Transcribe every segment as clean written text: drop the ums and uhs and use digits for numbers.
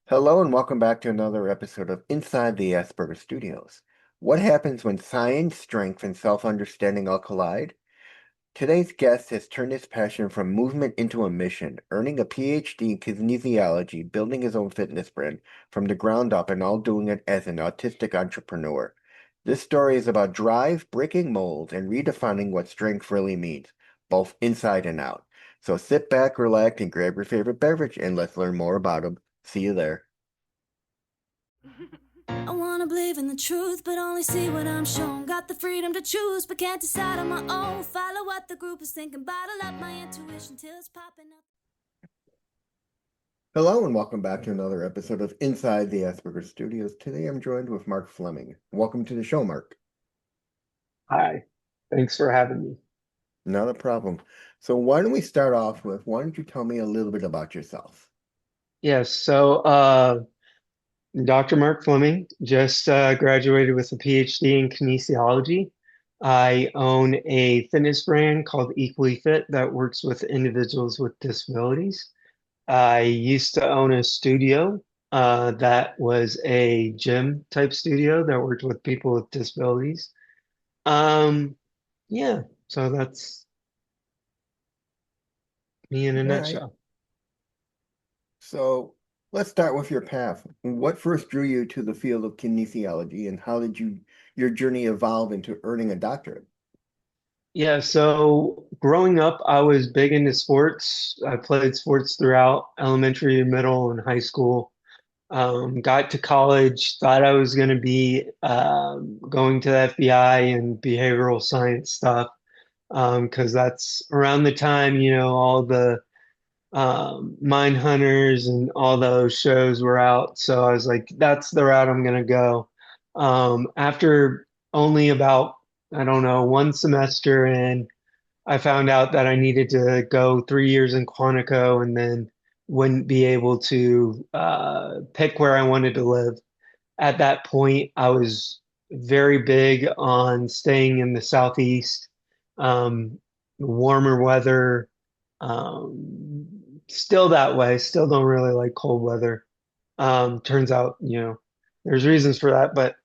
Hello and welcome back to another episode of Inside the Asperger Studios. What happens when science, strength, and self-understanding all collide? Today's guest has turned his passion from movement into a mission, earning a PhD in kinesiology, building his own fitness brand from the ground up, and all doing it as an autistic entrepreneur. This story is about drive, breaking molds, and redefining what strength really means, both inside and out. So sit back, relax, and grab your favorite beverage, and let's learn more about him. See you there. I wanna believe in the truth, but only see what I'm shown. Got the freedom to choose, but can't decide on my own. Follow what the group is thinking, bottle up my intuition till it's popping up. Hello and welcome back to another episode of Inside the Asperger Studios. Today I'm joined with Mark Fleming. Welcome to the show, Mark. Hi, thanks for having me. Not a problem. So why don't we start off with, why don't you tell me a little bit about yourself? Yes, Dr. Mark Fleming just graduated with a PhD in kinesiology. I own a fitness brand called Equally Fit that works with individuals with disabilities. I used to own a studio that was a gym type studio that worked with people with disabilities. Um, yeah, so that's me in a All right. nutshell. So let's start with your path. What first drew you to the field of kinesiology and how did your journey evolve into earning a doctorate? Yeah, so growing up, I was big into sports. I played sports throughout elementary, middle, and high school. Got to college, thought I was going to be going to the FBI and behavioral science stuff because that's around the time, all the Mind Hunters and all those shows were out. So I was like, that's the route I'm going to go. After only about, I don't know, one semester in, I found out that I needed to go 3 years in Quantico and then wouldn't be able to pick where I wanted to live. At that point, I was very big on staying in the Southeast, warmer weather. Still that way, still don't really like cold weather. Turns out, there's reasons for that, but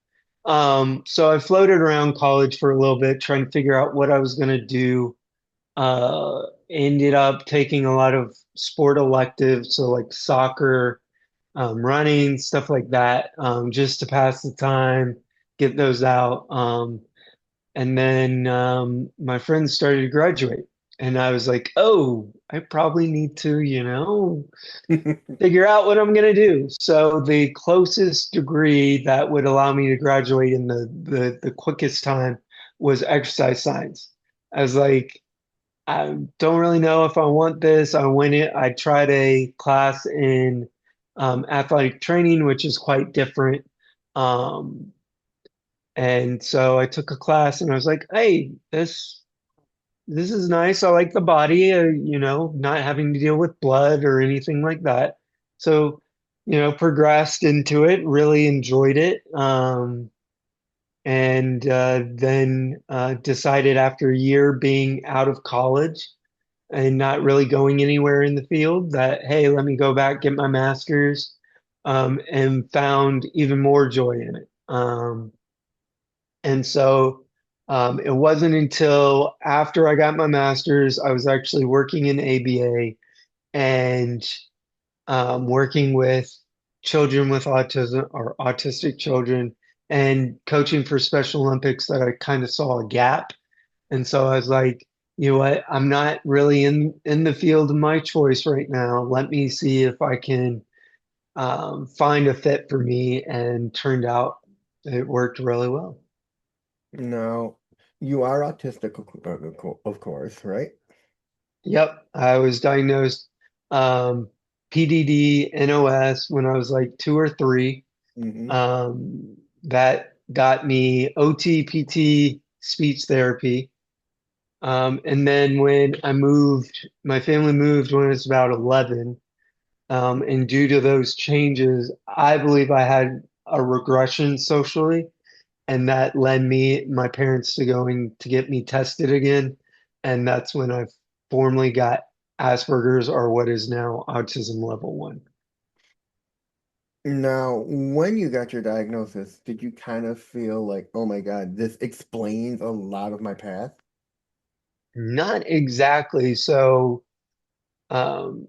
so I floated around college for a little bit trying to figure out what I was going to do. Ended up taking a lot of sport electives, so like soccer, running, stuff like that, just to pass the time, get those out. And then my friends started to graduate, and I was like, oh, I probably need to, figure out what I'm going to do. So the closest degree that would allow me to graduate in the quickest time was exercise science. I was like, I don't really know if I want this. I tried a class in athletic training, which is quite different. Um, and so I took a class and I was like, hey, this is nice. I like the body, not having to deal with blood or anything like that. So, progressed into it, really enjoyed it. And then decided after a year being out of college and not really going anywhere in the field that, hey, let me go back, get my master's, and found even more joy in it. And so it wasn't until after I got my master's, I was actually working in ABA and working with children with autism or autistic children and coaching for Special Olympics that I kind of saw a gap. And so I was like, you know what? I'm not really in the field of my choice right now. Let me see if I can find a fit for me. And turned out it worked really well. Now, you are autistic, of course, right? Yep, I was diagnosed um, PDD, NOS when I was like two or three. Hmm. That got me OT, PT, speech therapy. And then when I moved, my family moved when I was about 11. And due to those changes, I believe I had a regression socially. And that led my parents to going to get me tested again. And that's when I formally got Asperger's or what is now autism level 1. Now, when you got your diagnosis, did you kind of feel like, oh my God, this explains a lot of my path? Not exactly. So, um,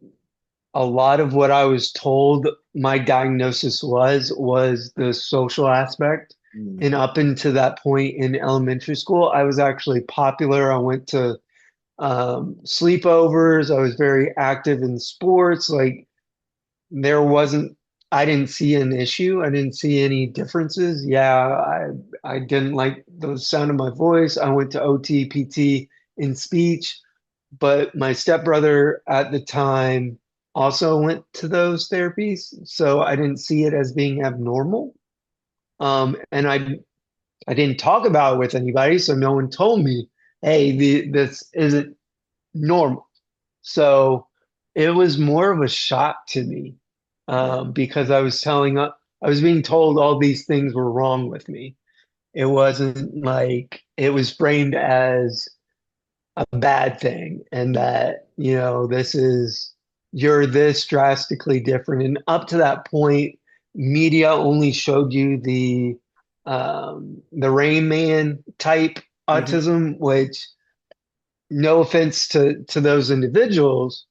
a lot of what I was told my diagnosis was the social aspect. Mm. And up until that point in elementary school, I was actually popular. I went to sleepovers. I was very active in sports. Like there wasn't, I didn't see an issue. I didn't see any differences. Yeah, I didn't like the sound of my voice. I went to OT, PT in speech, but my stepbrother at the time also went to those therapies, so I didn't see it as being abnormal. And I didn't talk about it with anybody, so no one told me, "Hey, this isn't normal." So it was more of a shock to me Yeah. because I was being told all these things were wrong with me. It wasn't like it was framed as a bad thing and that, you're this drastically different. And up to that point, media only showed you the Rain Man type Hmm. autism, which no offense to those individuals,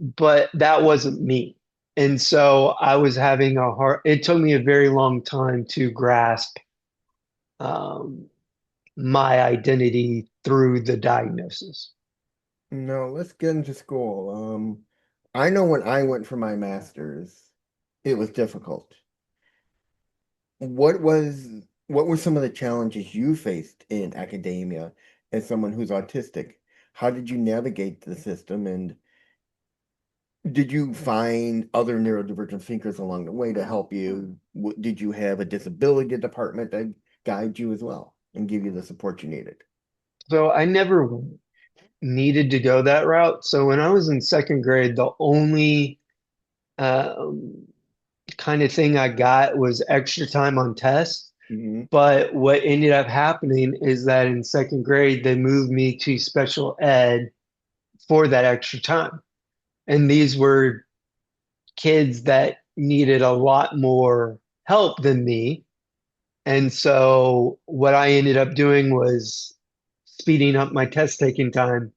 but that wasn't me. And so I was having it took me a very long time to grasp um, my identity through the diagnosis. No, let's get into school. I know when I went for my master's, it was difficult. What was what were some of the challenges you faced in academia as someone who's autistic? How did you navigate the system, and did you find other neurodivergent thinkers along the way to help you? Did you have a disability department that guide you as well and give you the support you needed? So I never needed to go that route. So when I was in second grade, the only um, kind of thing I got was extra time on tests. Hmm. But what ended up happening is that in second grade, they moved me to special ed for that extra time. And these were kids that needed a lot more help than me. And so what I ended up doing was speeding up my test taking time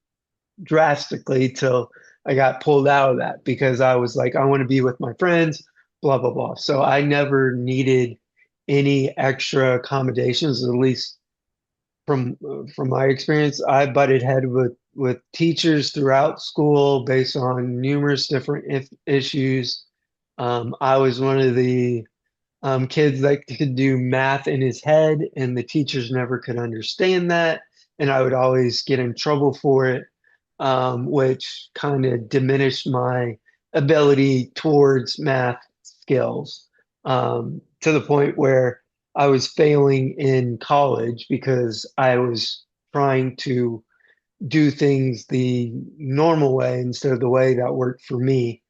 drastically till I got pulled out of that because I was like, I want to be with my friends, blah, blah, blah. So I never needed any extra accommodations, at least from my experience. I butted head with teachers throughout school based on numerous different issues. I was one of the kids that could do math in his head, and the teachers never could understand that. And I would always get in trouble for it, which kind of diminished my ability towards math skills to the point where I was failing in college because I was trying to do things the normal way instead of the way that worked for me.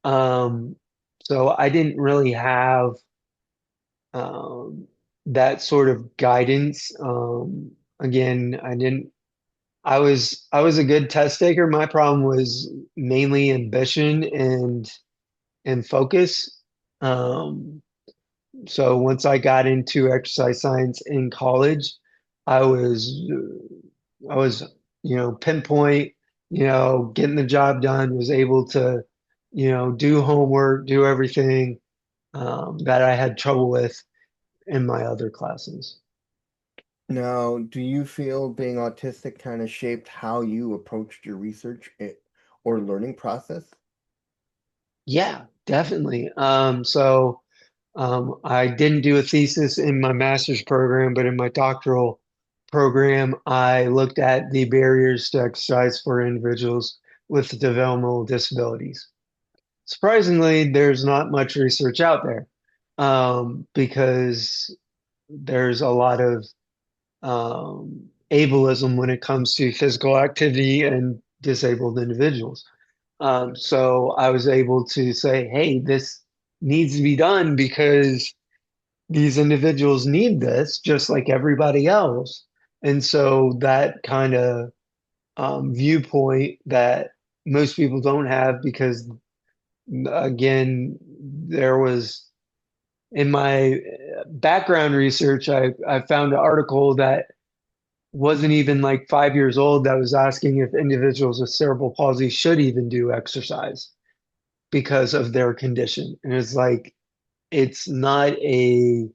Um, so I didn't really have um, that sort of guidance. Again, I was a good test taker. My problem was mainly ambition and focus. Um, so once I got into exercise science in college, I was I was pinpoint, getting the job done, was able to, do homework, do everything that I had trouble with in my other classes. Now, do you feel being autistic kind of shaped how you approached your research or learning process? Yeah, definitely. I didn't do a thesis in my master's program, but in my doctoral program, I looked at the barriers to exercise for individuals with developmental disabilities. Surprisingly, there's not much research out there because there's a lot of ableism when it comes to physical activity and disabled individuals. So I was able to say, hey, this needs to be done because these individuals need this just like everybody else. And so that kind of viewpoint that most people don't have because, again, there was. in my background research, I found an article that wasn't even like 5 years old that was asking if individuals with cerebral palsy should even do exercise because of their condition. And it's like, it's not a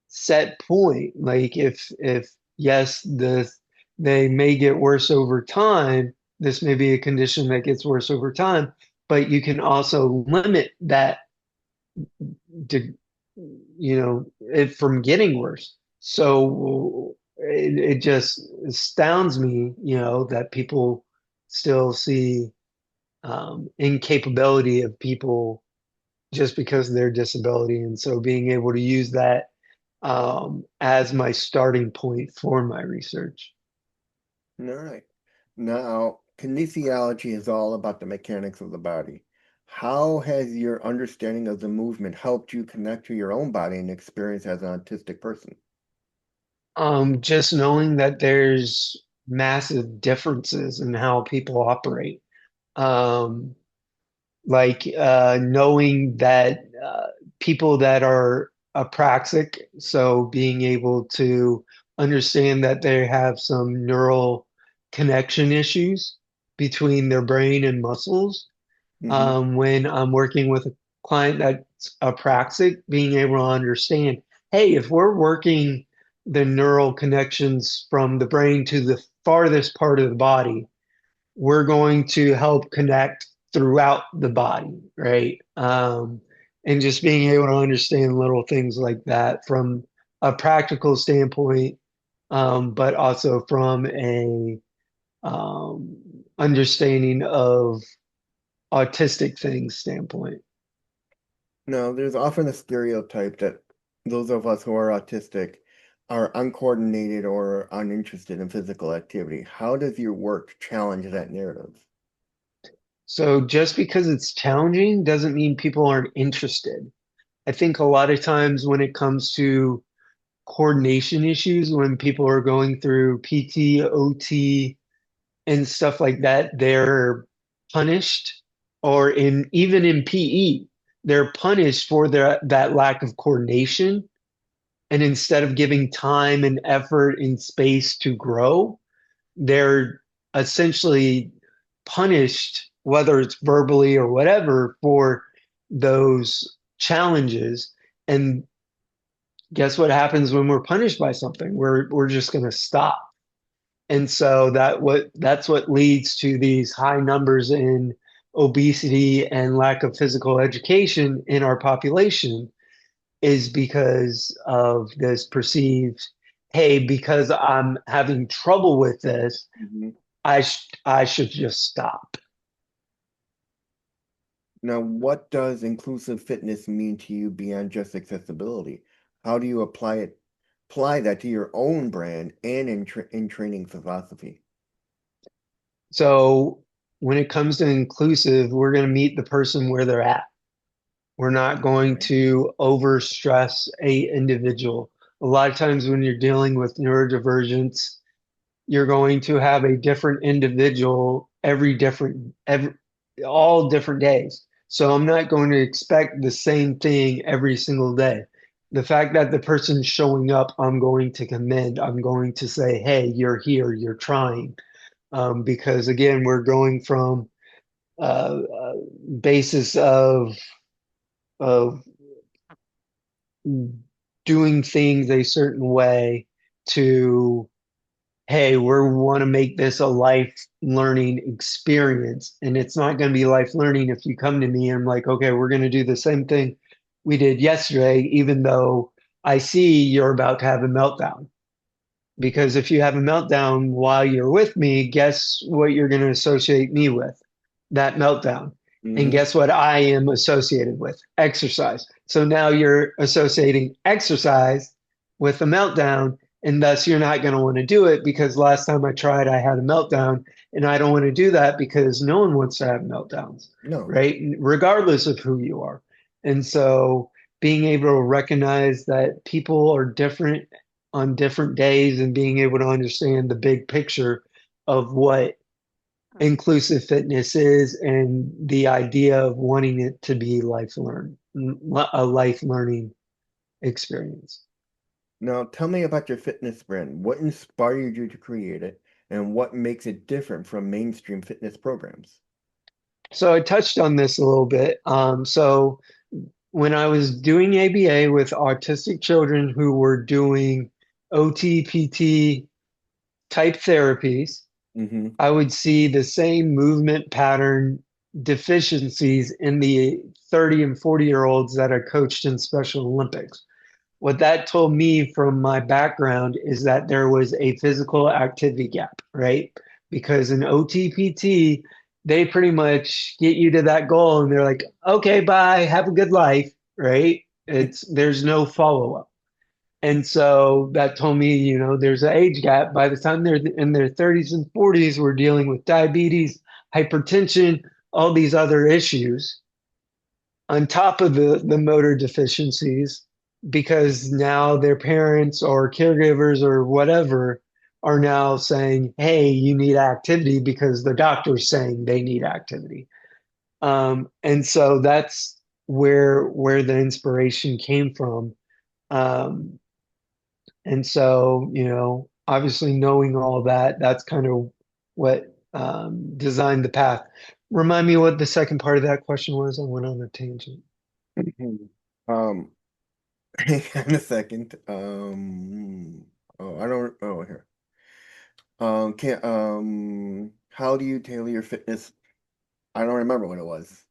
set point. Like if yes, they may get worse over time. This may be a condition that gets worse over time, but you can also limit that to it from getting worse. So it just astounds me, that people still see incapability of people just because of their disability. And so being able to use that as my starting point for my research. All right. Now, kinesiology is all about the mechanics of the body. How has your understanding of the movement helped you connect to your own body and experience as an autistic person? Just knowing that there's massive differences in how people operate. Um, knowing that people that are apraxic, so being able to understand that they have some neural connection issues between their brain and muscles. Hmm. When I'm working with a client that's apraxic, being able to understand, hey, if we're working the neural connections from the brain to the farthest part of the body, we're going to help connect throughout the body, right? And just being able to understand little things like that from a practical standpoint, but also from a um, understanding of autistic things standpoint. Now, there's often a stereotype that those of us who are autistic are uncoordinated or uninterested in physical activity. How does your work challenge that narrative? So just because it's challenging doesn't mean people aren't interested. I think a lot of times when it comes to coordination issues, when people are going through PT, OT, and stuff like that, they're punished, or in even in PE, they're punished for that lack of coordination. And instead of giving time and effort and space to grow, they're essentially punished, whether it's verbally or whatever, for those challenges. And guess what happens when we're punished by something? We're just going to stop. And so that's what leads to these high numbers in obesity and lack of physical education in our population, is because of this perceived, hey, because I'm having trouble with this, Mhm. I should just stop. Now, what does inclusive fitness mean to you beyond just accessibility? How do you apply that to your own brand and in training philosophy? So when it comes to inclusive, we're going to meet the person where they're at. We're not going Right. to overstress a individual. A lot of times when you're dealing with neurodivergence, you're going to have a different individual every all different days. So I'm not going to expect the same thing every single day. The fact that the person's showing up, I'm going to commend. I'm going to say, hey, you're here, you're trying. Because again, we're going from basis of doing things a certain way to, hey, we want to make this a life learning experience. And it's not going to be life learning if you come to me and I'm like, okay, we're going to do the same thing we did yesterday, even though I see you're about to have a meltdown. Because if you have a meltdown while you're with me, guess what you're going to associate me with? That meltdown. And Hmm. guess what I am associated with? Exercise. So now you're associating exercise with a meltdown, and thus you're not going to want to do it because last time I tried, I had a meltdown, and I don't want to do that because no one wants to have meltdowns, No. right? Regardless of who you are. And so being able to recognize that people are different on different days and being able to understand the big picture of what inclusive fitness is and the idea of wanting it to be a life learning experience. Now, tell me about your fitness brand. What inspired you to create it, and what makes it different from mainstream fitness programs? So I touched on this a little bit. So when I was doing ABA with autistic children who were doing OT, PT type therapies, Mm-hmm. I would see the same movement pattern deficiencies in the 30 and 40-year-olds that I coached in Special Olympics. What that told me from my background is that there was a physical activity gap, right? Because in OTPT, they pretty much get you to that goal and they're like, okay, bye, have a good life, right? There's no follow-up. And so that told me, there's an age gap. By the time they're in their 30s and 40s, we're dealing with diabetes, hypertension, all these other issues on top of the motor deficiencies, because now their parents or caregivers or whatever are now saying, hey, you need activity because the doctor's saying they need activity. And so that's where the inspiration came from. Um, and so, obviously knowing all that, that's kind of what designed the path. Remind me what the second part of that question was. I went on a tangent. Um, hang on a second. I don't. Oh, here. How do you tailor your fitness? I don't remember what it was.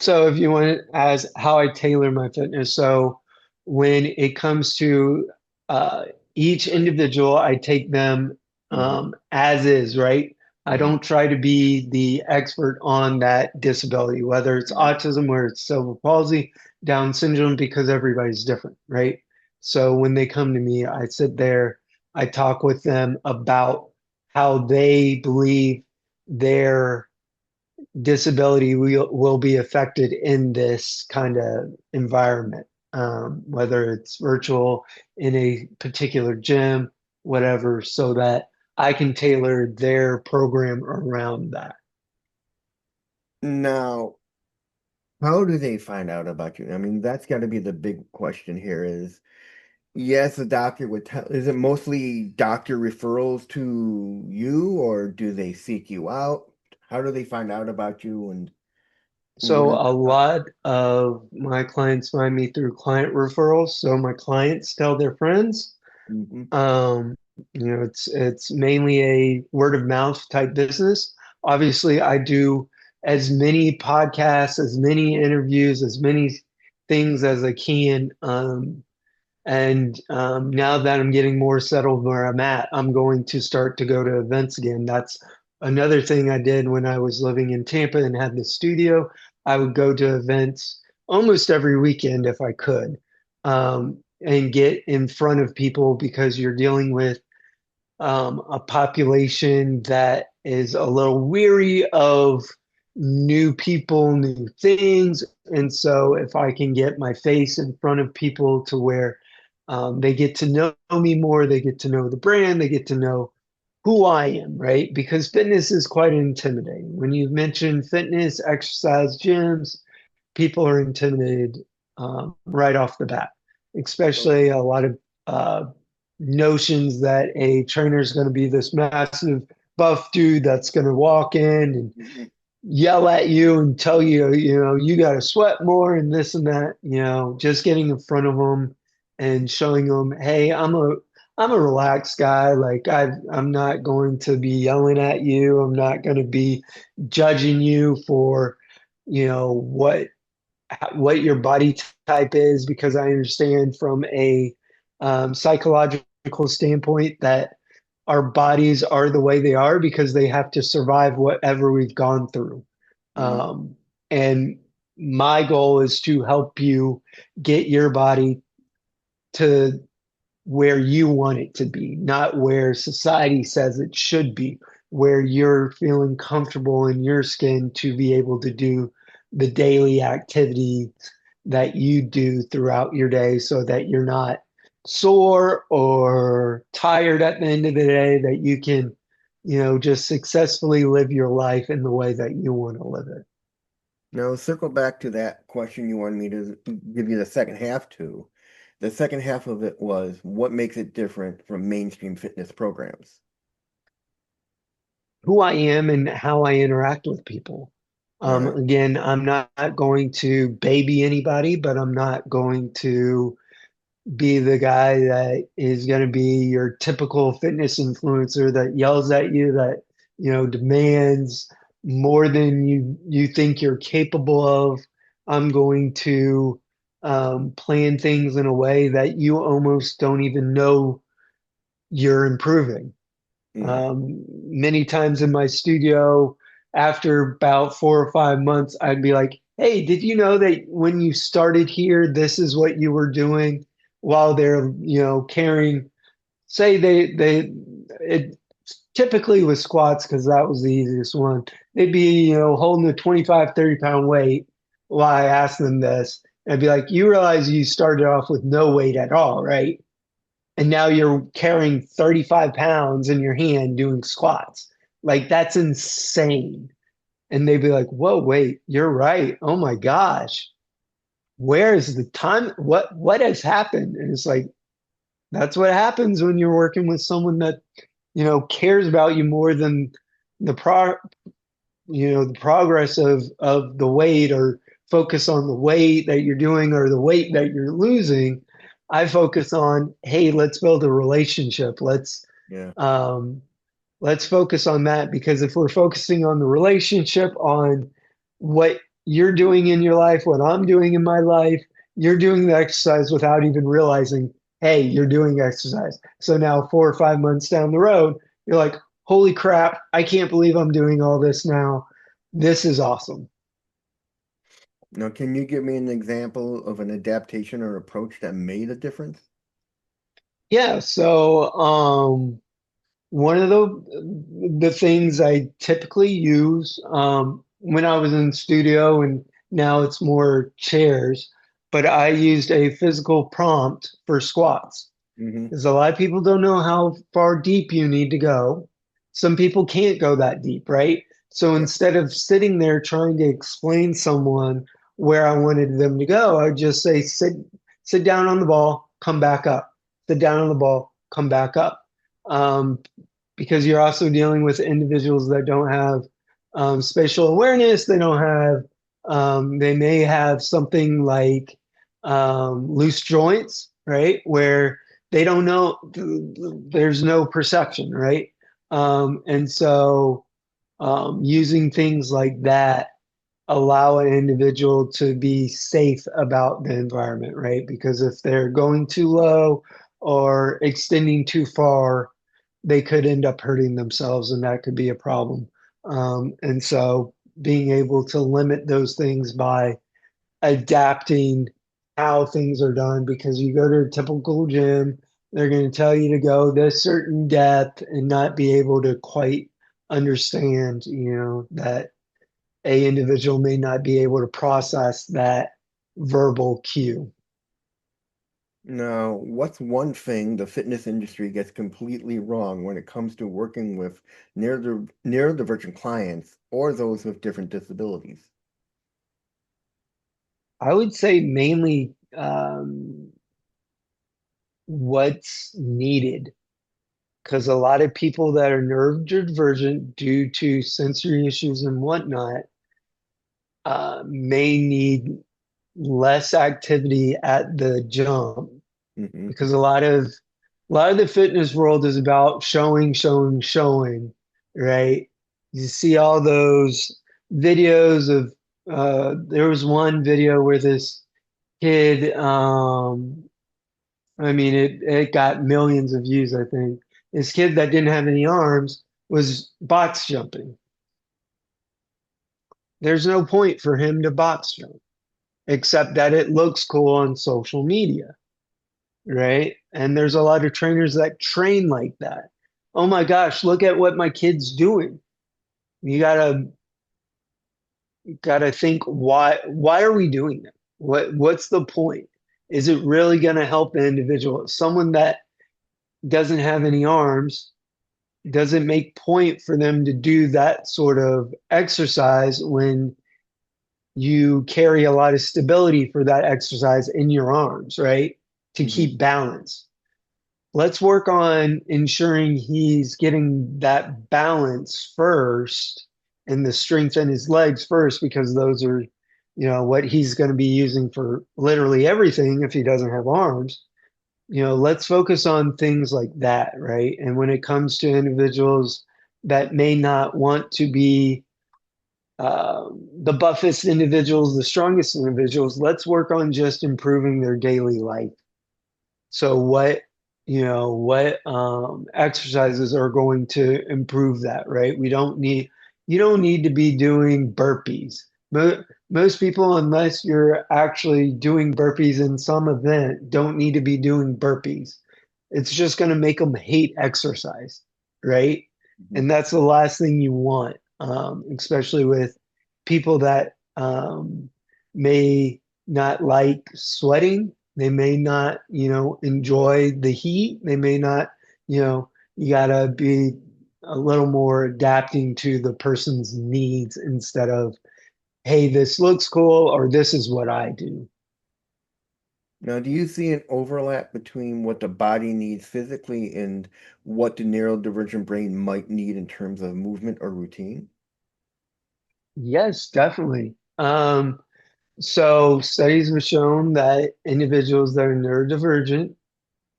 So if you want it as how I tailor my fitness, so when it comes to uh, each individual, I take them Mm-hmm. as is, right? I Mm-hmm. don't try to be the expert on that disability, whether it's Right. autism or it's cerebral palsy, Down syndrome, because everybody's different, right? So when they come to me, I sit there, I talk with them about how they believe their disability will be affected in this kind of environment, whether it's virtual, in a particular gym, whatever, so that I can tailor their program around that. Now, how do they find out about you? I mean, that's got to be the big question here is, yes, the doctor would tell, is it mostly doctor referrals to you, or do they seek you out? How do they find out about you, and what So is a the lot of my clients find me through client referrals. So my clients tell their friends. Mhm. Um, it's mainly a word of mouth type business. Obviously, I do as many podcasts, as many interviews, as many things as I can. And now that I'm getting more settled where I'm at, I'm going to start to go to events again. That's another thing I did when I was living in Tampa and had the studio. I would go to events almost every weekend if I could, and get in front of people because you're dealing with a population that is a little weary of new people, new things. And so, if I can get my face in front of people to where they get to know me more, they get to know the brand, they get to know who I am, right? Because fitness is quite intimidating. When you mention fitness, exercise, gyms, people are intimidated right off the bat, especially a lot of uh, notions that a trainer is going to be this massive buff dude that's going to walk in and Mhm. yell at you and tell you, you got to sweat more and this and that, just getting in front of them and showing them, hey, I'm a relaxed guy. Like I'm not going to be yelling at you. I'm not going to be judging you for, what your body type is, because I understand from a psychological standpoint that our bodies are the way they are because they have to survive whatever we've gone through. Mhm. And my goal is to help you get your body to where you want it to be, not where society says it should be, where you're feeling comfortable in your skin to be able to do the daily activity that you do throughout your day so that you're not sore or tired at the end of the day, that you can, just successfully live your life in the way that you want to live it. Now, circle back to that question you wanted me to give you the second half to. The second half of it was what makes it different from mainstream fitness programs. Who I am and how I interact with people. All right. Again, I'm not going to baby anybody, but I'm not going to be the guy that is going to be your typical fitness influencer that yells at you, that, demands more than you think you're capable of. I'm going to plan things in a way that you almost don't even know you're improving. Mm, Many times in my studio, after about 4 or 5 months, I'd be like, "Hey, did you know that when you started here, this is what you were doing?" While they're, carrying, say it typically with squats, because that was the easiest one. They'd be, holding a 25, 30 pound weight while I asked them this. And I'd be like, "You realize you started off with no weight at all, right? And now you're carrying 35 pounds in your hand doing squats. Like, that's insane." And they'd be like, "Whoa, wait, you're right. Oh my gosh. Where is the time? What has happened?" And it's like, that's what happens when you're working with someone that, cares about you more than the the progress of the weight, or focus on the weight that you're doing or the weight that you're losing. I focus on, hey, let's build a relationship. yeah. Um, let's focus on that, because if we're focusing on the relationship, on what you're doing in your life, what I'm doing in my life, you're doing the exercise without even realizing, hey, you're doing exercise. So now 4 or 5 months down the road, you're like, holy crap, I can't believe I'm doing all this now. This is awesome. Now, can you give me an example of an adaptation or approach that made a difference? Yeah. So, one of the things I typically use when I was in studio, and now it's more chairs, but I used a physical prompt for squats, Hmm. because a lot of people don't know how far deep you need to go. Some people can't go that deep, right? So Yeah. instead of sitting there trying to explain someone where I wanted them to go, I would just say, sit down on the ball, come back up. Sit down on the ball, come back up. Um, because you're also dealing with individuals that don't have spatial awareness. They don't have, they may have something like loose joints, right? Where they don't know, there's no perception, right? And so using things like that allow an individual to be safe about the environment, right? Because if they're going too low or extending too far, they could end up hurting themselves, and that could be a problem. And so being able to limit those things by adapting how things are done, because you go to a typical gym, they're going to tell you to go this certain depth and not be able to quite understand, that a individual may not be able to process that verbal cue. Now, what's one thing the fitness industry gets completely wrong when it comes to working with neurodivergent clients or those with different disabilities? I would say mainly what's needed, because a lot of people that are neurodivergent due to sensory issues and whatnot may need less activity at the jump, Hmm. because a lot of the fitness world is about showing, showing, showing, right? You see all those videos of there was one video where this kid, I mean, it got millions of views, I think. This kid that didn't have any arms was box jumping. There's no point for him to box jump, except that it looks cool on social media, right? And there's a lot of trainers that train like that. Oh my gosh, look at what my kid's doing. You gotta think, why are we doing that? What's the point? Is it really gonna help the individual? Someone that doesn't have any arms, doesn't make point for them to do that sort of exercise when you carry a lot of stability for that exercise in your arms, right? to Hmm. keep balance. Let's work on ensuring he's getting that balance first and the strength in his legs first, because those are, what he's going to be using for literally everything if he doesn't have arms. Let's focus on things like that, right? And when it comes to individuals that may not want to be the buffest individuals, the strongest individuals, let's work on just improving their daily life. So what exercises are going to improve that, right? You don't need to be doing burpees. Most people, unless you're actually doing burpees in some event, don't need to be doing burpees. It's just going to make them hate exercise, right? Hmm. And that's the last thing you want, especially with people that may not like sweating. They may not, enjoy the heat. They may not, you gotta be a little more adapting to the person's needs instead of, hey, this looks cool or this is what I do. Now, do you see an overlap between what the body needs physically and what the neurodivergent brain might need in terms of movement or routine? Yes, definitely. So studies have shown that individuals that are neurodivergent,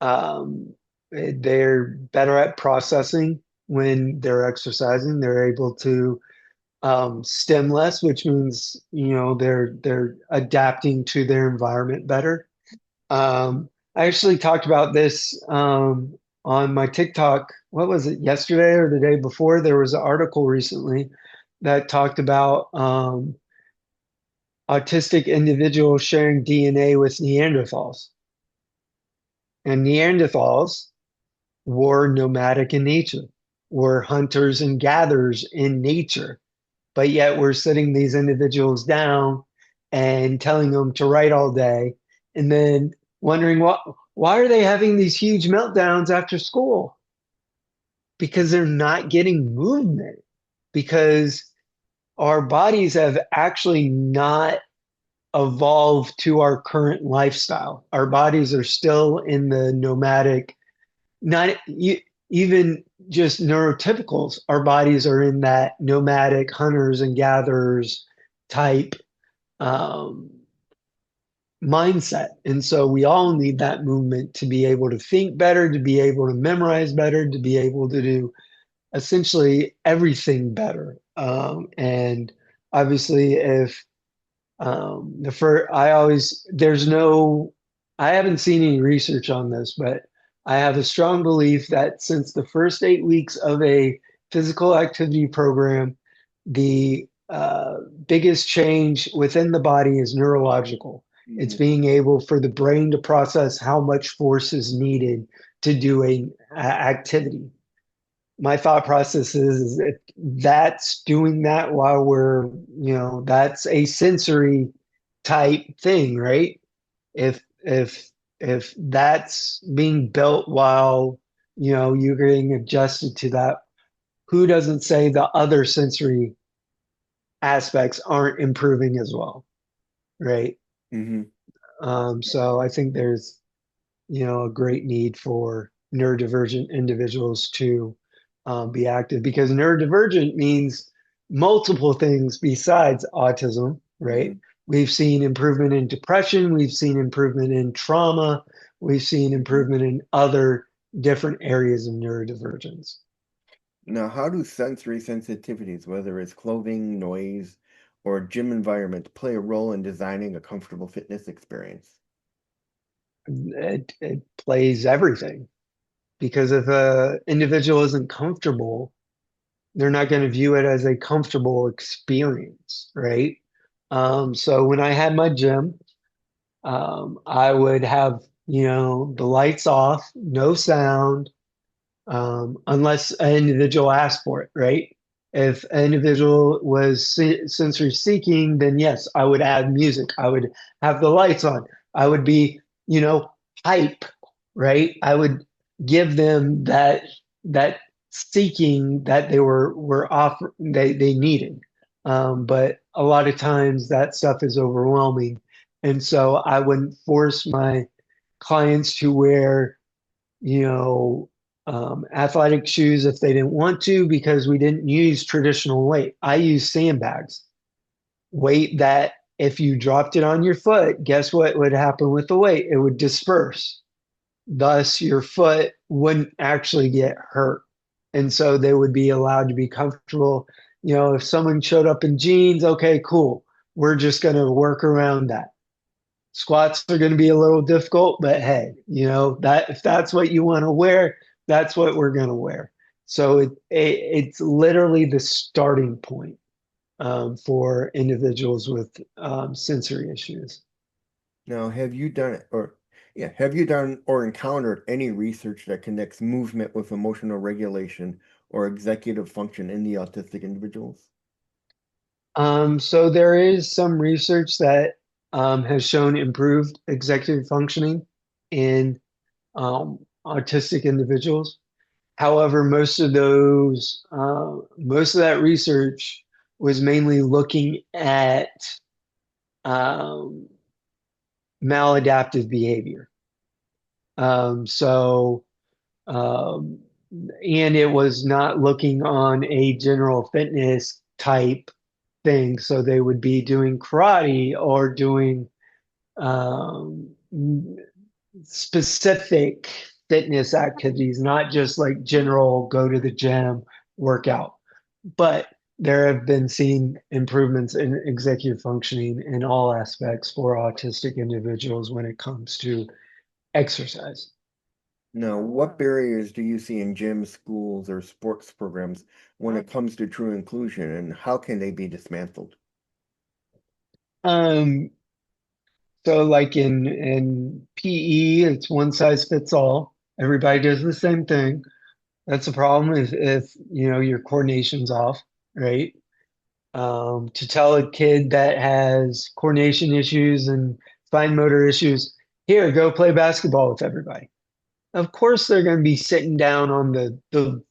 um, they're better at processing when they're exercising. They're able to stem less, which means they're adapting to their environment better. I actually talked about this on my TikTok. What was it, yesterday or the day before? There was an article recently that talked about autistic individuals sharing DNA with Neanderthals. And Neanderthals were nomadic in nature, were hunters and gatherers in nature. But yet we're sitting these individuals down and telling them to write all day, and then wondering why are they having these huge meltdowns after school? Because they're not getting movement, because our bodies have actually not evolved to our current lifestyle. Our bodies are still in the nomadic, not even just neurotypicals. Our bodies are in that nomadic hunters and gatherers type um, mindset. And so we all need that movement to be able to think better, to be able to memorize better, to be able to do essentially everything better. And obviously, if the first, I always, there's no, I haven't seen any research on this, but I have a strong belief that since the first 8 weeks of a physical activity program, the biggest change within the body is neurological. It's Hmm. being able for the brain to process how much force is needed to do a activity. My thought process is if that's doing that while that's a sensory type thing, right? If that's being built while you're getting adjusted to that, who doesn't say the other sensory aspects aren't improving as well, right? Hmm. So I think there's a great need for neurodivergent individuals to be active, because neurodivergent means multiple things besides autism, right? Hmm. We've seen improvement in depression, we've seen improvement in trauma, we've seen Hmm. improvement in other different areas of neurodivergence. Now, how do sensory sensitivities, whether it's clothing, noise, or gym environment, play a role in designing a comfortable fitness experience? It plays everything, because if a individual isn't comfortable, they're not going to view it as a comfortable experience, right? So when I had my gym, I would have, the lights off, no sound, unless an individual asked for it, right? If an individual was sensory seeking, then yes, I would add music. I would have the lights on. I would be, you know, hype, right? I would give them that seeking that they were offer they needed. But a lot of times that stuff is overwhelming, and so I wouldn't force my clients to wear, you know, athletic shoes if they didn't want to because we didn't use traditional weight. I use sandbags, weight that if you dropped it on your foot, guess what would happen with the weight? It would disperse. Thus, your foot wouldn't actually get hurt. And so they would be allowed to be comfortable. You know, if someone showed up in jeans, okay, cool. We're just going to work around that. Squats are going to be a little difficult, but hey, you know, that if that's what you want to wear, that's what we're going to wear. So it's literally the starting point for individuals with sensory issues. Now, have you done or encountered any research that connects movement with emotional regulation or executive function in the autistic individuals? So there is some research that has shown improved executive functioning in autistic individuals. However, most of that research was mainly looking at um, maladaptive behavior. So, um, and it was not looking on a general fitness type thing. So they would be doing karate or doing um, specific fitness activities, not just like general go to the gym, workout. But there have been seen improvements in executive functioning in all aspects for autistic individuals when it comes to exercise. Now, what barriers do you see in gyms, schools, or sports programs when it comes to true inclusion, and how can they be dismantled? Um, so like in PE, it's one size fits all. Everybody does the same thing. That's the problem if you know your coordination's off, right? To tell a kid that has coordination issues and fine motor issues, here, go play basketball with everybody. Of course, they're going to be sitting down on the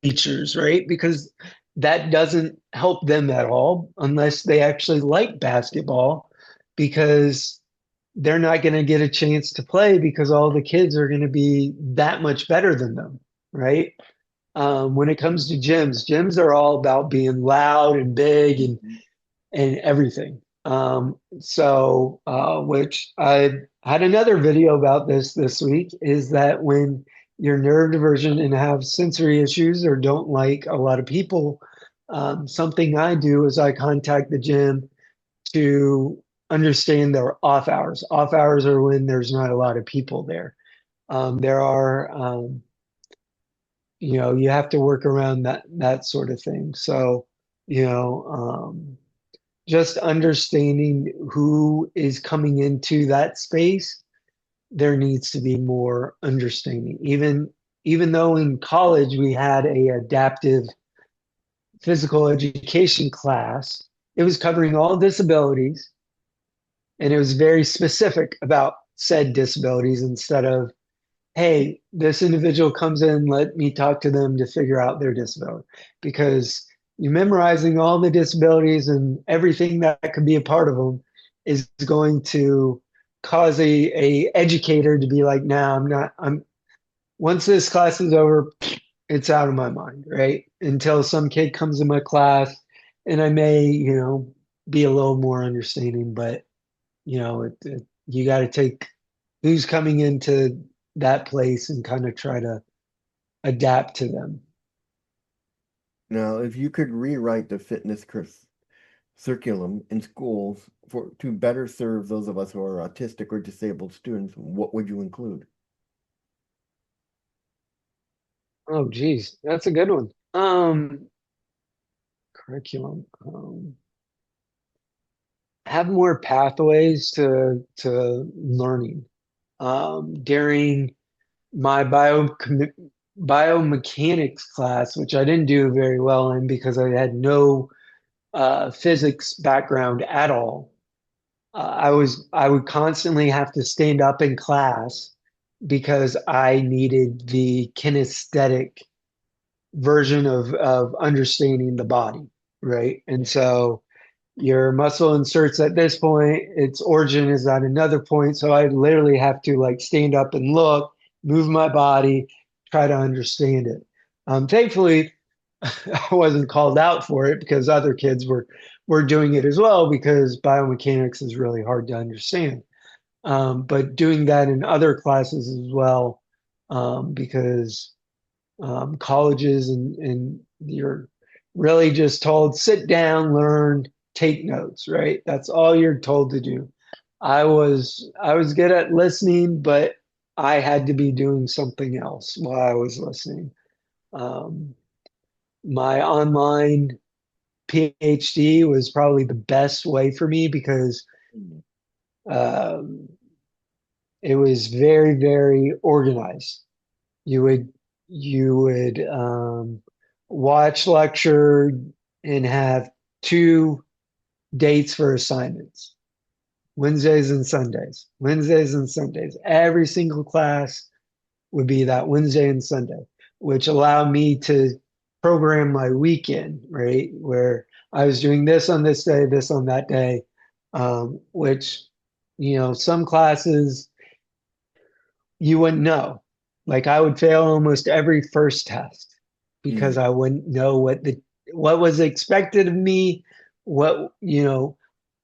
bleachers, right? Because that doesn't help them at all unless they actually like basketball, because they're not going to get a chance to play because all the kids are going to be that much better than them, right? When it comes to gyms, gyms are all about being loud and big and everything. Which I had another video about this week, is that when you're neurodivergent and have sensory issues or don't like a lot of people, something I do is I contact the gym to understand their off hours. Off hours are when there's not a lot of people there. There are you know, you have to work around that sort of thing. So, you know, just understanding who is coming into that space, there needs to be more understanding. Even though in college we had a adaptive physical education class, it was covering all disabilities and it was very specific about said disabilities instead of, hey, this individual comes in, let me talk to them to figure out their disability. Because you memorizing all the disabilities and everything that could be a part of them is going to cause a educator to be like, nah, I'm once this class is over, it's out of my mind, right? Until some kid comes in my class and I may, you know, be a little more understanding, but you know, you got to take who's coming into that place and kind of try to adapt to them. Now, if you could rewrite the curriculum in schools to better serve those of us who are autistic or disabled students, what would you include? Oh, geez, that's a good one. Curriculum. Have more pathways to learning. During my biomechanics class, which I didn't do very well in because I had no physics background at all. I would constantly have to stand up in class because I needed the kinesthetic version of understanding the body, right? And so your muscle inserts at this point, its origin is at another point. So I literally have to like stand up and look, move my body, try to understand it. Thankfully, I wasn't called out for it because other kids were doing it as well because biomechanics is really hard to understand. But doing that in other classes as well, because colleges and you're really just told sit down, learn, take notes, right? That's all you're told to do. I was good at listening, but I had to be doing something else while I was listening. Um, my online PhD was probably the best way for me because um, it was very, very organized. You would you would watch lecture and have two dates for assignments, Wednesdays and Sundays. Wednesdays and Sundays. Every single class would be that Wednesday and Sunday, which allowed me to program my weekend, right? Where I was doing this on this day, this on that day, which, some classes you wouldn't know. Like I would fail almost every first test because Mm, I wouldn't know what was expected of me,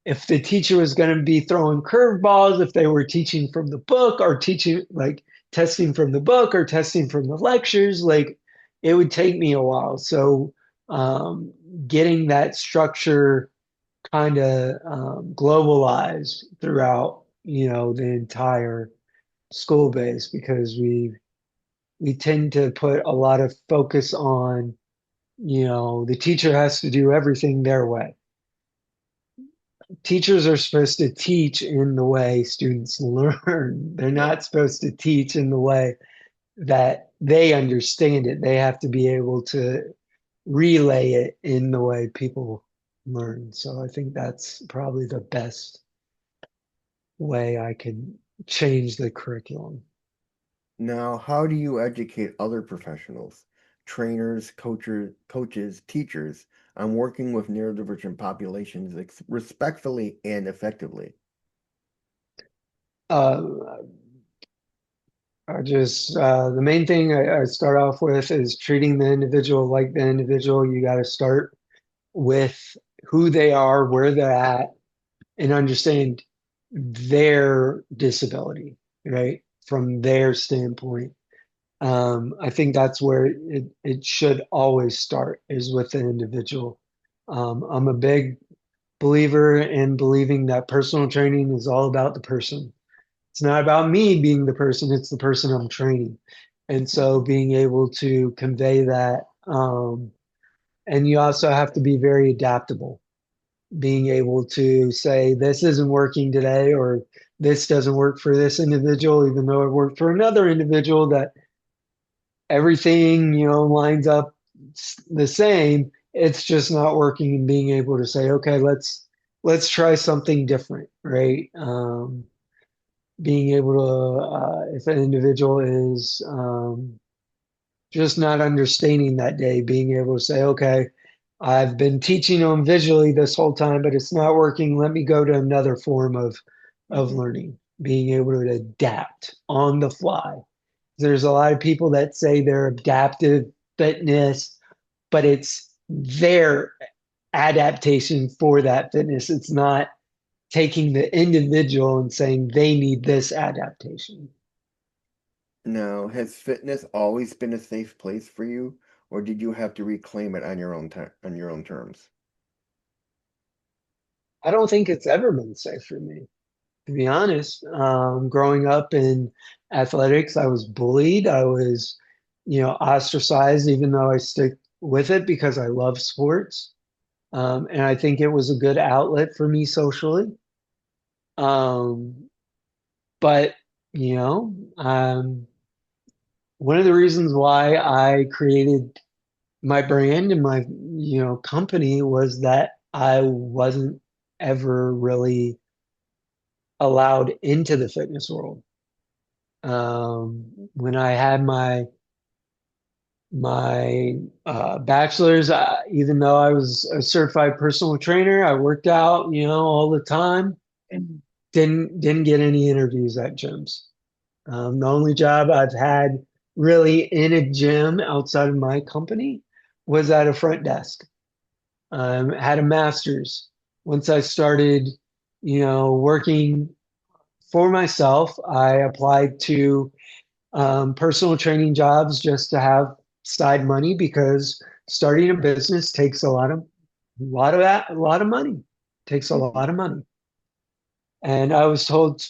if the teacher was going to be throwing curveballs, if they were teaching from the book or teaching like testing from the book or testing from the lectures, like it would take me a while. So um, getting that structure kind of globalized throughout, the entire school base because we tend to put a lot of focus on, the teacher has to do everything their way. Teachers are supposed to teach in the way students learn. They're yeah. not supposed to teach in the way that they understand it. They have to be able to relay it in the way people learn. So I think that's probably the best way I could change the curriculum. Now, how do you educate other professionals, trainers, coaches, teachers, on working with neurodivergent populations respectfully and effectively? Uh, the main thing I start off with is treating the individual like the individual. You got to start with who they are, where they're at, and understand their disability, right? From their standpoint. I think that's where it should always start is with the individual. I'm a big believer in believing that personal training is all about the person. It's not about me being the person, it's the person I'm training. And so Mhm. being able to convey that, and you also have to be very adaptable, being able to say, this isn't working today, or this doesn't work for this individual, even though it worked for another individual, that everything, lines up the same. It's just not working and being able to say, okay, let's try something different, right? Being able to, if an individual is just not understanding that day, being able to say, okay, I've been teaching them visually this whole time, but it's not working. Let me go to another form of Mhm. learning, being able to adapt on the fly. There's a lot of people that say they're adaptive fitness, but it's their adaptation for that fitness. It's not taking the individual and saying they need this adaptation. Now, has fitness always been a safe place for you, or did you have to reclaim it on your own time, on your own terms? I don't think it's ever been safe for me, to be honest. Growing up in athletics, I was bullied. I was, ostracized, even though I stick with it because I love sports. And I think it was a good outlet for me socially. Um, but, you know, um, one of the reasons why I created my brand and my, company was that I wasn't ever really allowed into the fitness world. When I had my My bachelor's, even though I was a certified personal trainer, I worked out, all the time and didn't get any interviews at gyms. The only job I've had really in a gym outside of my company was at a front desk. Had a master's. Once I started, working for myself, I applied to personal training jobs just to have side money because starting a business takes a lot of money. Takes a Mhm. lot of money. And I was told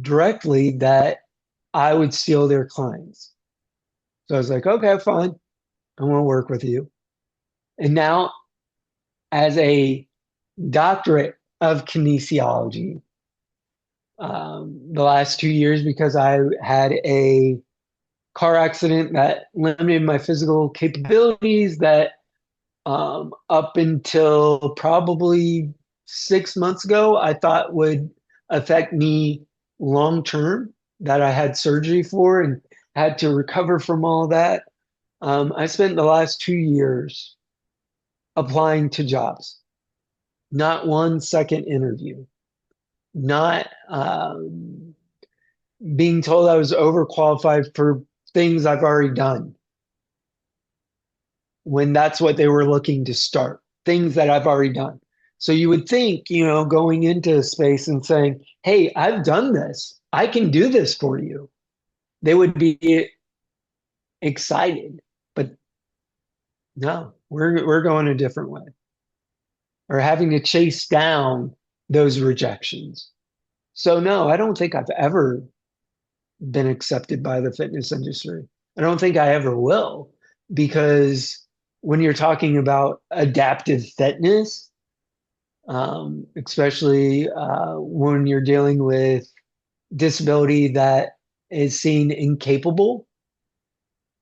directly that I would steal their clients. So I was like, okay, fine. I want to work with you. And now, as a doctorate of kinesiology, the last 2 years, because I had a car accident that limited my physical capabilities, that up until probably 6 months ago, I thought would affect me long term, that I had surgery for and had to recover from all that. I spent the last 2 years applying to jobs, not one second interview, not being told I was overqualified for things I've already done when that's what they were looking to start, things that I've already done. So you would think, going into a space and saying, hey, I've done this, I can do this for you. They would be excited. But no, we're going a different way, or having to chase down those rejections. So no, I don't think I've ever been accepted by the fitness industry. I don't think I ever will, because when you're talking about adaptive fitness, especially when you're dealing with disability that is seen incapable,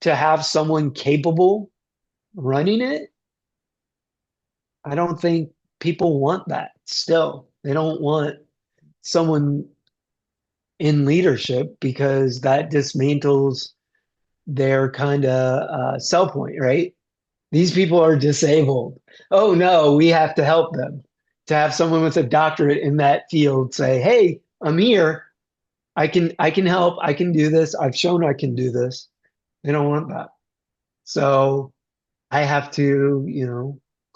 to have someone capable running it, I don't think people want that still. They don't want someone in leadership because that dismantles their kind of sell point, right? These people are disabled. Oh no, we have to help them. To have someone with a doctorate in that field say, "Hey, I'm here. I can help. I can do this. I've shown I can do this." They don't want that. So I have to,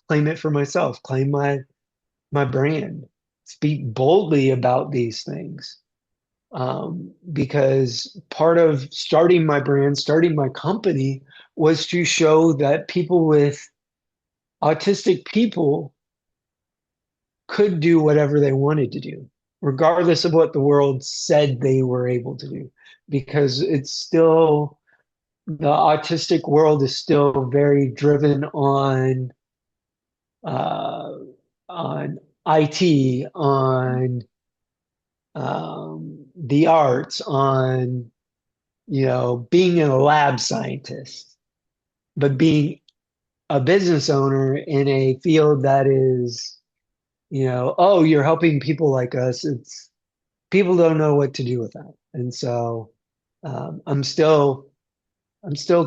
claim it for myself, claim my brand, speak boldly about these things. Because part of starting my brand, starting my company, was to show that people with autistic people could do whatever they wanted to do, regardless of what the world said they were able to do, because it's still, the autistic world is still very driven uh, on IT, on the arts, on being a lab scientist, but being a business owner in a field that is, oh, you're helping people like us. It's people don't know what to do with that, and so I'm still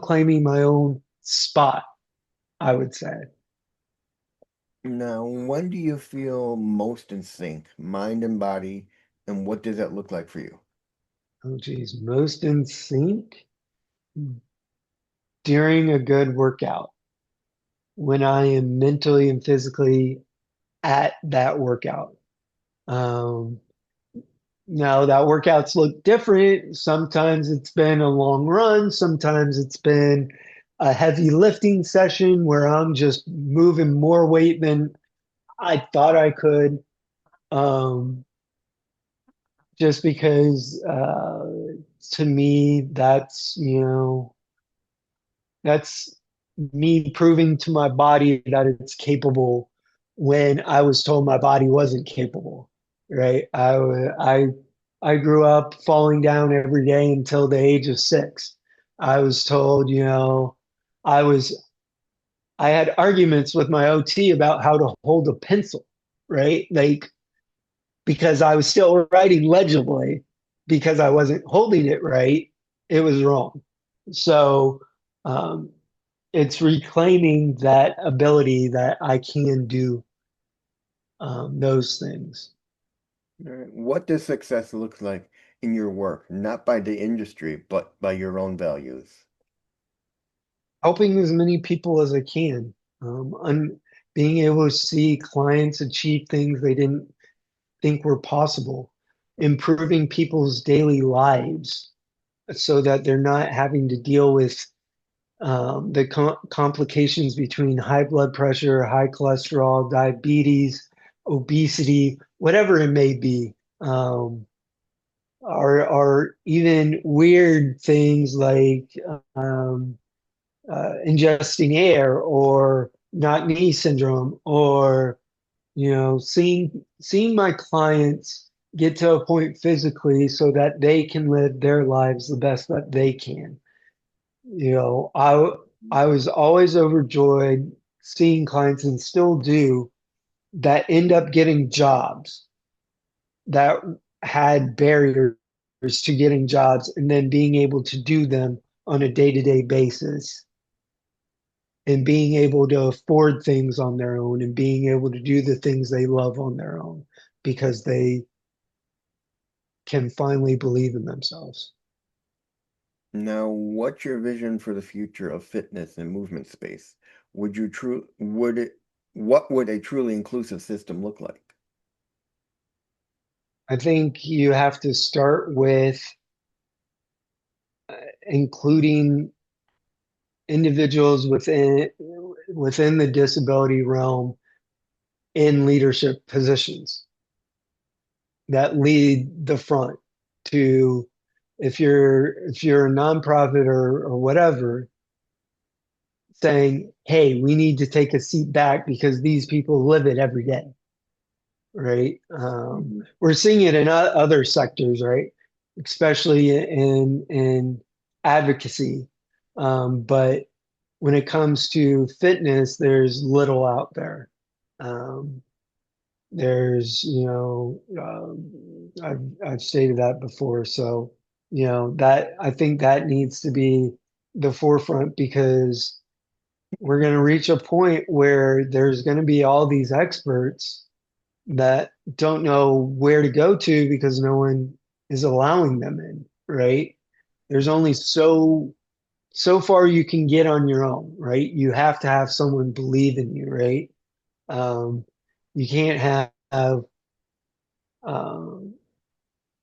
claiming my own spot, I would say. Now, when do you feel most in sync, mind and body, and what does that look like for you? Oh, geez, most in sync during a good workout, when I am mentally and physically at that workout. Um, Now that workouts look different. Sometimes it's been a long run. Sometimes it's been a heavy lifting session where I'm just moving more weight than I thought I could. Um, just because to me, that's me proving to my body that it's capable when I was told my body wasn't capable, right? I grew up falling down every day until the age of 6. I was told, I was I had arguments with my OT about how to hold a pencil, right? Like, because I was still writing legibly, because I wasn't holding it right, it was wrong. So, um, it's reclaiming that ability that I can do those things. All right. What does success look like in your work, not by the industry, but by your own values? Helping as many people as I can, being able to see clients achieve things they didn't think were possible, improving people's daily lives so that they're not having to deal with the complications between high blood pressure, high cholesterol, diabetes, obesity, whatever it may be. Or even weird things like ingesting air or not knee syndrome, or seeing my clients get to a point physically so that they can live their lives the best that they can. I was always overjoyed seeing clients, and still do, that end up getting jobs that had barriers to getting jobs, and then being able to do them on a day-to-day basis, and being able to afford things on their own, and being able to do the things they love on their own because they can finally believe in themselves. Now, what's your vision for the future of fitness and movement space? What would a truly inclusive system look like? I think you have to start with including individuals within the disability realm in leadership positions that lead the front to, if you're a nonprofit or whatever, saying, hey, we need to take a seat back because these people live it every day, right? Mhm. We're seeing it in other sectors, right? Especially in advocacy. But when it comes to fitness, there's little out there. Um, there's, I've stated that before. So, that I think that needs to be the forefront, because we're going to reach a point where there's going to be all these experts that don't know where to go to because no one is allowing them in, right? There's only so far you can get on your own, right? You have to have someone believe in you, right? Um, you can't have um,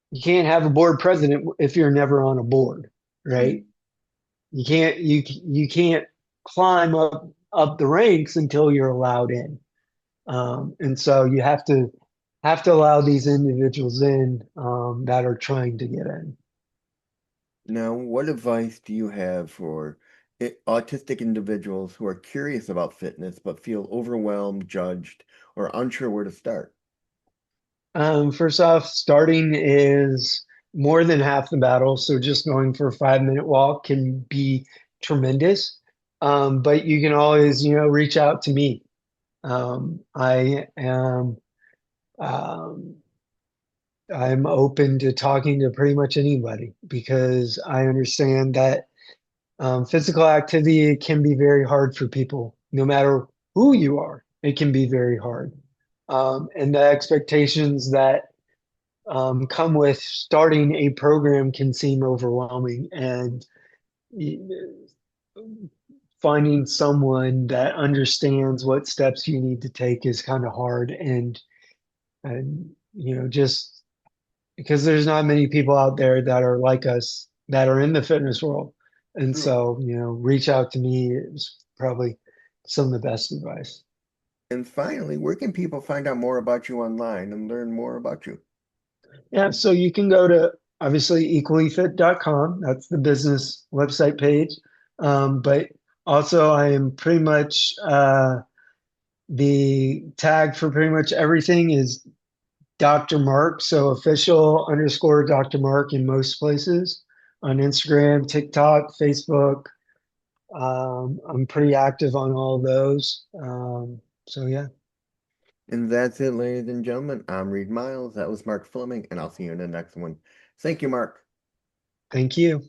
you can't have a board president if you're never on a board, right? You can't climb up the ranks until you're allowed in. And so you have to allow these individuals in, that are trying to get in. Now, what advice do you have for autistic individuals who are curious about fitness but feel overwhelmed, judged, or unsure where to start? First off, starting is more than half the battle. So just going for a 5-minute walk can be tremendous. But you can always, reach out to me. I am um, I'm open to talking to pretty much anybody, because I understand that physical activity can be very hard for people, no matter who you are. It can be very hard, and the expectations that come with starting a program can seem overwhelming, and finding someone that understands what steps you need to take is kind of hard. And just because there's not many people out there that are like us, that are in the fitness world. And True. so, reach out to me is probably some of the best advice. And finally, where can people find out more about you online and learn more about you? Yeah, so you can go to, obviously, equallyfit.com. That's the business website page. But also, I am pretty much the tag for pretty much everything is Dr. Mark. So official underscore Dr. Mark in most places, on Instagram, TikTok, Facebook. I'm pretty active on all of those. So yeah, And that's it, ladies and gentlemen. I'm Reed Miles. That was Mark Fleming, and I'll see you in the next one. Thank you, Mark. thank you.